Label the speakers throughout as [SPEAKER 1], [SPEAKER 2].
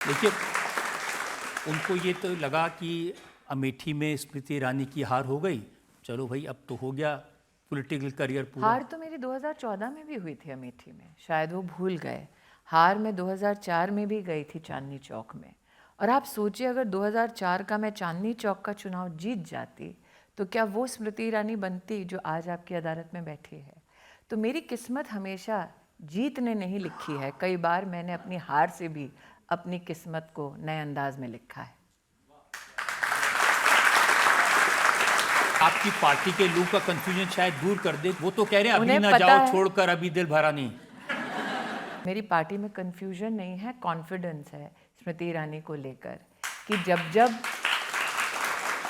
[SPEAKER 1] देखिए, उनको ये तो लगा कि अमेठी में स्मृति ईरानी की हार हो गई, चलो भाई अब तो हो गया पॉलिटिकल करियर पूरा।
[SPEAKER 2] हार तो मेरी 2014 में भी हुई थी अमेठी में, शायद वो भूल गए। हार मैं 2004 में भी गई थी चांदनी चौक में। और आप सोचिए, अगर 2004 का मैं चांदनी चौक का चुनाव जीत जाती तो क्या वो स्मृति ईरानी बनती जो आज आपकी अदालत में बैठी है। तो मेरी किस्मत हमेशा जीत ने नहीं लिखी है, कई बार मैंने अपनी हार से भी अपनी किस्मत को नए अंदाज में लिखा है।
[SPEAKER 1] आपकी पार्टी के लोग का कंफ्यूजन शायद दूर कर दे, वो तो कह रहे हैं अभी
[SPEAKER 2] उन्हें
[SPEAKER 1] ना
[SPEAKER 2] पता
[SPEAKER 1] जाओ
[SPEAKER 2] है
[SPEAKER 1] छोड़कर, अभी दिल भरा नहीं।
[SPEAKER 2] मेरी पार्टी में कन्फ्यूजन नहीं है, कॉन्फिडेंस है स्मृति ईरानी को लेकर कि जब जब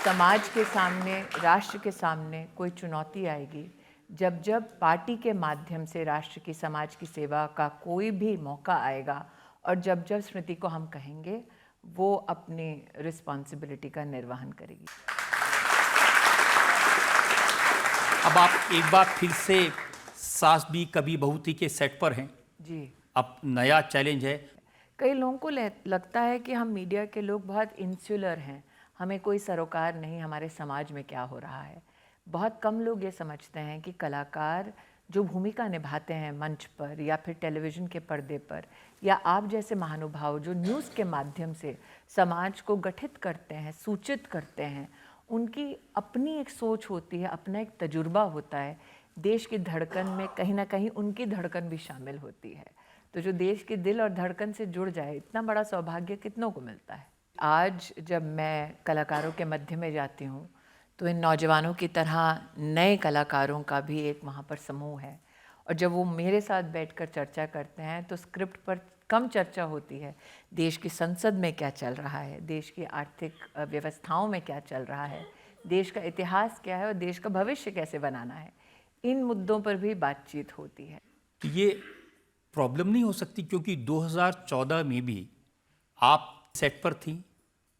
[SPEAKER 2] समाज के सामने, राष्ट्र के सामने कोई चुनौती आएगी, जब जब पार्टी के माध्यम से राष्ट्र की, समाज की सेवा का कोई भी मौका आएगा और जब जब स्मृति को हम कहेंगे, वो अपनी रिस्पॉन्सिबिलिटी का निर्वहन करेगी।
[SPEAKER 1] अब आप एक बार फिर से सास भी कभी बहू थी के सेट पर हैं
[SPEAKER 2] जी।
[SPEAKER 1] अब नया चैलेंज है।
[SPEAKER 2] कई लोगों को लगता है कि हम मीडिया के लोग बहुत इंसुलर हैं, हमें कोई सरोकार नहीं हमारे समाज में क्या हो रहा है। बहुत कम लोग ये समझते हैं कि कलाकार जो भूमिका निभाते हैं मंच पर या फिर टेलीविज़न के पर्दे पर, या आप जैसे महानुभाव जो न्यूज़ के माध्यम से समाज को गठित करते हैं, सूचित करते हैं, उनकी अपनी एक सोच होती है, अपना एक तजुर्बा होता है। देश की धड़कन में कहीं ना कहीं उनकी धड़कन भी शामिल होती है। तो जो देश के दिल और धड़कन से जुड़ जाए, इतना बड़ा सौभाग्य कितनों को मिलता है। आज जब मैं कलाकारों के मध्य में जाती हूँ तो इन नौजवानों की तरह नए कलाकारों का भी एक वहाँ पर समूह है, और जब वो मेरे साथ बैठकर चर्चा करते हैं तो स्क्रिप्ट पर कम चर्चा होती है, देश की संसद में क्या चल रहा है, देश की आर्थिक व्यवस्थाओं में क्या चल रहा है, देश का इतिहास क्या है और देश का भविष्य कैसे बनाना है, इन मुद्दों पर भी बातचीत होती है।
[SPEAKER 1] ये प्रॉब्लम नहीं हो सकती क्योंकि 2014 में भी आप सेट पर थी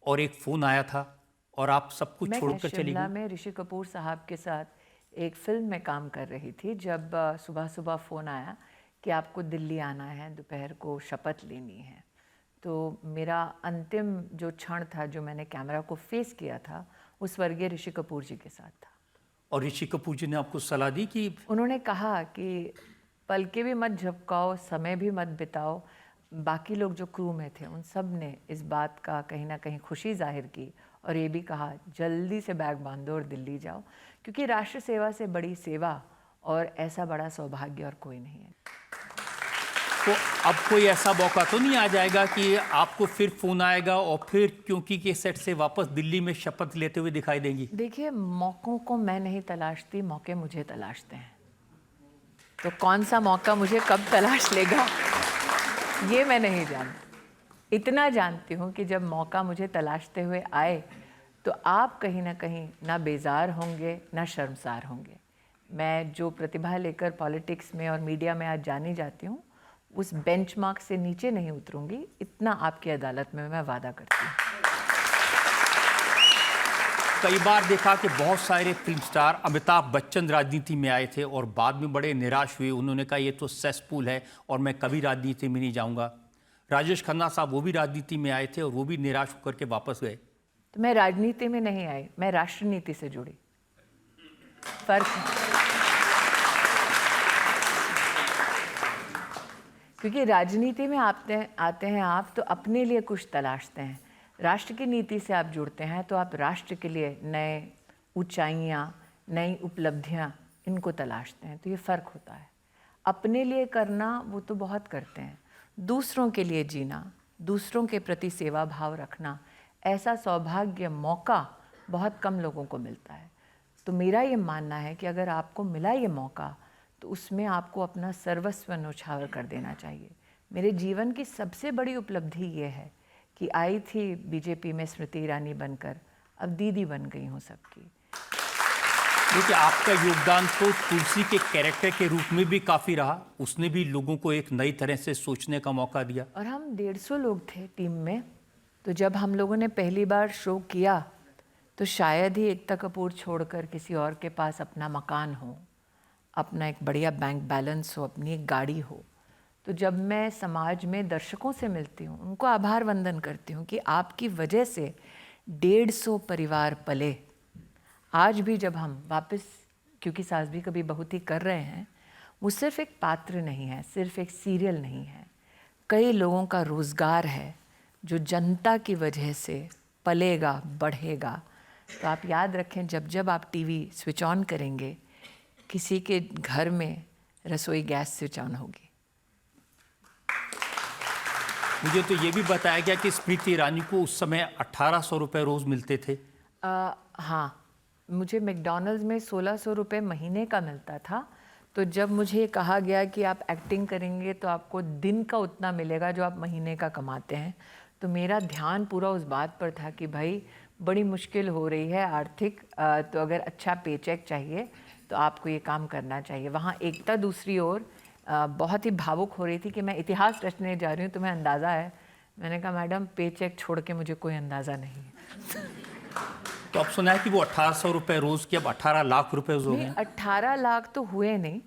[SPEAKER 1] और एक फ़ोन आया था और आप सब कुछ छोड़कर चली
[SPEAKER 2] शिमला
[SPEAKER 1] गई।
[SPEAKER 2] में ऋषि कपूर साहब के साथ एक फिल्म में काम कर रही थी, जब सुबह सुबह फ़ोन आया कि आपको दिल्ली आना है, दोपहर को शपथ लेनी है। तो मेरा अंतिम जो क्षण था, जो मैंने कैमरा को फेस किया था, वो स्वर्गीय ऋषि कपूर जी के साथ था।
[SPEAKER 1] और ऋषि कपूर जी ने आपको सलाह दी कि
[SPEAKER 2] उन्होंने कहा कि पलके भी मत झपकाओ, समय भी मत बिताओ। बाकी लोग जो क्रू में थे उन सब ने इस बात का कहीं ना कहीं खुशी जाहिर की और ये भी कहा जल्दी से बैग बांधो और दिल्ली जाओ, क्योंकि राष्ट्र सेवा से बड़ी सेवा और ऐसा बड़ा सौभाग्य और कोई नहीं है।
[SPEAKER 1] तो अब कोई ऐसा मौका तो नहीं आ जाएगा कि आपको फिर फ़ोन आएगा और फिर क्योंकि के सेट से वापस दिल्ली में शपथ लेते हुए दिखाई देंगी? देखिए,
[SPEAKER 2] मौक़ों को मैं नहीं तलाशती, मौके मुझे तलाशते हैं। तो कौन सा मौका मुझे कब तलाश लेगा ये मैं नहीं जानती। इतना जानती हूँ कि जब मौका मुझे तलाशते हुए आए तो आप कहीं ना कहीं ना बेजार होंगे ना शर्मसार होंगे। मैं जो प्रतिभा लेकर पॉलिटिक्स में और मीडिया में आज जानी जाती हूँ, उस बेंचमार्क से नीचे नहीं उतरूंगी, इतना आपकी अदालत में मैं वादा करती हूँ।
[SPEAKER 1] कई बार देखा कि बहुत सारे फिल्म स्टार, अमिताभ बच्चन राजनीति में आए थे और बाद में बड़े निराश हुए। उन्होंने कहा ये तो सेसपूल है और मैं कभी राजनीति में नहीं जाऊंगा। राजेश खन्ना साहब वो भी राजनीति में आए थे और वो भी निराश होकर के वापस गए।
[SPEAKER 2] तो मैं राजनीति में नहीं आई, मैं राष्ट्रनीति से जुड़ी। फर्क है, क्योंकि राजनीति में आते हैं आप तो अपने लिए कुछ तलाशते हैं, राष्ट्र की नीति से आप जुड़ते हैं तो आप राष्ट्र के लिए नए ऊंचाइयाँ, नई उपलब्धियाँ, इनको तलाशते हैं। तो ये फ़र्क होता है। अपने लिए करना वो तो बहुत करते हैं, दूसरों के लिए जीना, दूसरों के प्रति सेवा भाव रखना, ऐसा सौभाग्य, मौका बहुत कम लोगों को मिलता है। तो मेरा ये मानना है कि अगर आपको मिला ये मौका तो उसमें आपको अपना सर्वस्व न्यौछावर कर देना चाहिए। मेरे जीवन की सबसे बड़ी उपलब्धि ये है कि आई थी बीजेपी में स्मृति ईरानी बनकर, अब दीदी बन गई हूँ सबकी।
[SPEAKER 1] देखिए, आपका योगदान तो तुलसी के कैरेक्टर के रूप में भी काफ़ी रहा। उसने भी लोगों को एक नई तरह से सोचने का मौका दिया।
[SPEAKER 2] और हम 150 लोग थे टीम में, तो जब हम लोगों ने पहली बार शो किया तो शायद ही एकता कपूर छोड़कर किसी और के पास अपना मकान हो, अपना एक बढ़िया बैंक बैलेंस हो, अपनी एक गाड़ी हो। तो तो जब मैं समाज में दर्शकों से मिलती हूँ, उनको आभार वंदन करती हूँ कि आपकी वजह से 150 परिवार पले। आज भी जब हम वापस, क्योंकि सास भी कभी बहुत ही कर रहे हैं, वो सिर्फ एक पात्र नहीं है, सिर्फ एक सीरियल नहीं है, कई लोगों का रोज़गार है जो जनता की वजह से पलेगा, बढ़ेगा। तो आप याद रखें, जब जब आप टीवी स्विच ऑन करेंगे, किसी के घर में रसोई गैस स्विच ऑन होगी।
[SPEAKER 1] मुझे तो ये भी बताया गया कि स्मृति ईरानी को उस समय 1800 रुपये रोज़ मिलते थे।
[SPEAKER 2] हाँ, मुझे मैकडॉनल्ड्स में 1600 रुपये महीने का मिलता था। तो जब मुझे कहा गया कि आप एक्टिंग करेंगे तो आपको दिन का उतना मिलेगा जो आप महीने का कमाते हैं, तो मेरा ध्यान पूरा उस बात पर था कि भाई बड़ी मुश्किल हो रही है आर्थिक, तो अगर अच्छा पेचेक चाहिए तो आपको ये काम करना चाहिए। वहाँ एकता दूसरी ओर बहुत ही भावुक हो रही थी कि मैं इतिहास रचने जा रही हूँ, तुम्हें अंदाज़ा है? मैंने कहा मैडम पेचेक छोड़ के मुझे कोई अंदाज़ा नहीं है।
[SPEAKER 1] तो अब सुना है कि वो 1800 रुपये रोज़ की अब 18 लाख रुपए हो गए।
[SPEAKER 2] 18 लाख तो हुए नहीं,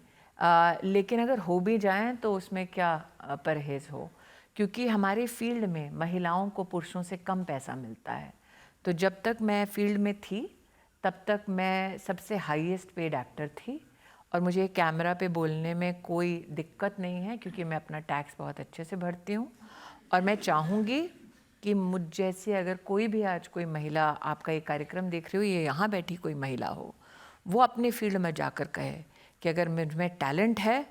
[SPEAKER 2] लेकिन अगर हो भी जाएं तो उसमें क्या परहेज़ हो, क्योंकि हमारे फील्ड में महिलाओं को पुरुषों से कम पैसा मिलता है। तो जब तक मैं फील्ड में थी तब तक मैं सबसे हाईएस्ट पेड एक्टर थी, और मुझे कैमरा पे बोलने में कोई दिक्कत नहीं है क्योंकि मैं अपना टैक्स बहुत अच्छे से भरती हूँ। और मैं चाहूँगी कि मुझ जैसी अगर कोई भी आज कोई महिला आपका ये कार्यक्रम देख रही हो, ये यहाँ बैठी कोई महिला हो, वो अपने फील्ड में जाकर कहे कि अगर मुझ में टैलेंट है,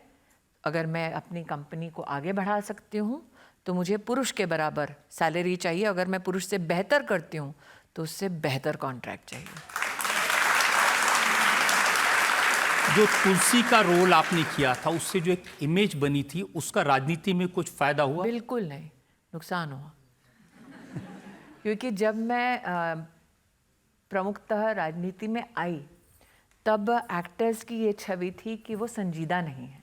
[SPEAKER 2] अगर मैं अपनी कंपनी को आगे बढ़ा सकती हूँ, तो मुझे पुरुष के बराबर सैलरी चाहिए। अगर मैं पुरुष से बेहतर करती हूँ तो उससे बेहतर कॉन्ट्रैक्ट चाहिए।
[SPEAKER 1] जो तुलसी का रोल आपने किया था, उससे जो एक इमेज बनी थी, उसका राजनीति में कुछ फायदा हुआ?
[SPEAKER 2] बिल्कुल नहीं, नुकसान हुआ। क्योंकि जब मैं प्रमुखतः राजनीति में आई, तब एक्टर्स की ये छवि थी कि वो संजीदा नहीं है,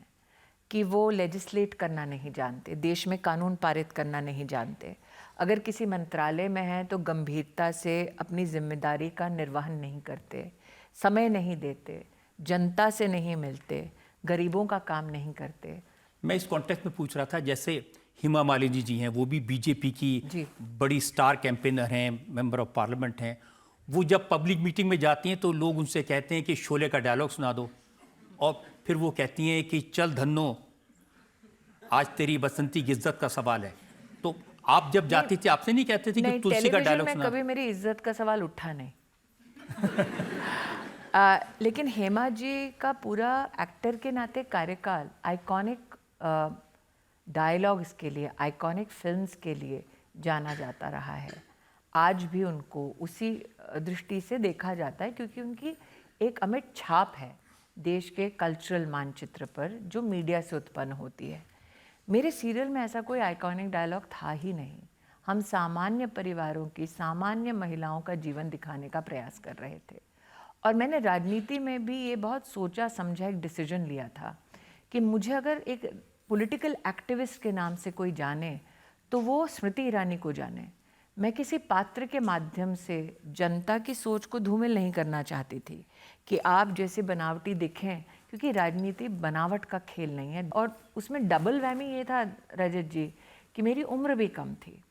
[SPEAKER 2] कि वो लेजिस्लेट करना नहीं जानते, देश में कानून पारित करना नहीं जानते, अगर किसी मंत्रालय में हैं तो गंभीरता से अपनी जिम्मेदारी का निर्वहन नहीं करते, समय नहीं देते, जनता से नहीं मिलते, गरीबों का काम नहीं करते।
[SPEAKER 1] मैं इस कॉन्टेक्स्ट में पूछ रहा था, जैसे हेमा मालिनी जी हैं, वो भी बीजेपी की बड़ी स्टार कैंपेनर हैं, मेंबर ऑफ पार्लियामेंट हैं। वो जब पब्लिक मीटिंग में जाती हैं तो लोग उनसे कहते हैं कि शोले का डायलॉग सुना दो, और फिर वो कहती हैं कि चल धन्नो, आज तेरी बसंती की इज्जत का सवाल है। तो आप जब जाती थी, आपसे नहीं कहते थे कि तुलसी का डायलॉग सुना?
[SPEAKER 2] कभी मेरी इज्जत का सवाल उठा नहीं। लेकिन हेमा जी का पूरा एक्टर के नाते कार्यकाल आइकॉनिक डायलॉग्स के लिए, आइकॉनिक फिल्म्स के लिए जाना जाता रहा है। आज भी उनको उसी दृष्टि से देखा जाता है क्योंकि उनकी एक अमिट छाप है देश के कल्चरल मानचित्र पर, जो मीडिया से उत्पन्न होती है। मेरे सीरियल में ऐसा कोई आइकॉनिक डायलॉग था ही नहीं। हम सामान्य परिवारों की, सामान्य महिलाओं का जीवन दिखाने का प्रयास कर रहे थे। और मैंने राजनीति में भी ये बहुत सोचा समझा एक डिसीजन लिया था कि मुझे अगर एक पॉलिटिकल एक्टिविस्ट के नाम से कोई जाने तो वो स्मृति ईरानी को जाने। मैं किसी पात्र के माध्यम से जनता की सोच को धूमिल नहीं करना चाहती थी कि आप जैसे बनावटी दिखें, क्योंकि राजनीति बनावट का खेल नहीं है। और उसमें डबल वैमी ये था रजत जी कि मेरी उम्र भी कम थी।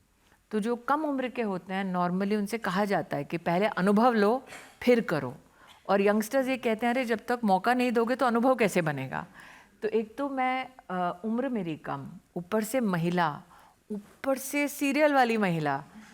[SPEAKER 2] तो जो कम उम्र के होते हैं नॉर्मली उनसे कहा जाता है कि पहले अनुभव लो फिर करो, और यंगस्टर्स ये कहते हैं अरे जब तक मौका नहीं दोगे तो अनुभव कैसे बनेगा। तो एक तो मैं उम्र मेरी कम, ऊपर से महिला, ऊपर से सीरियल वाली महिला,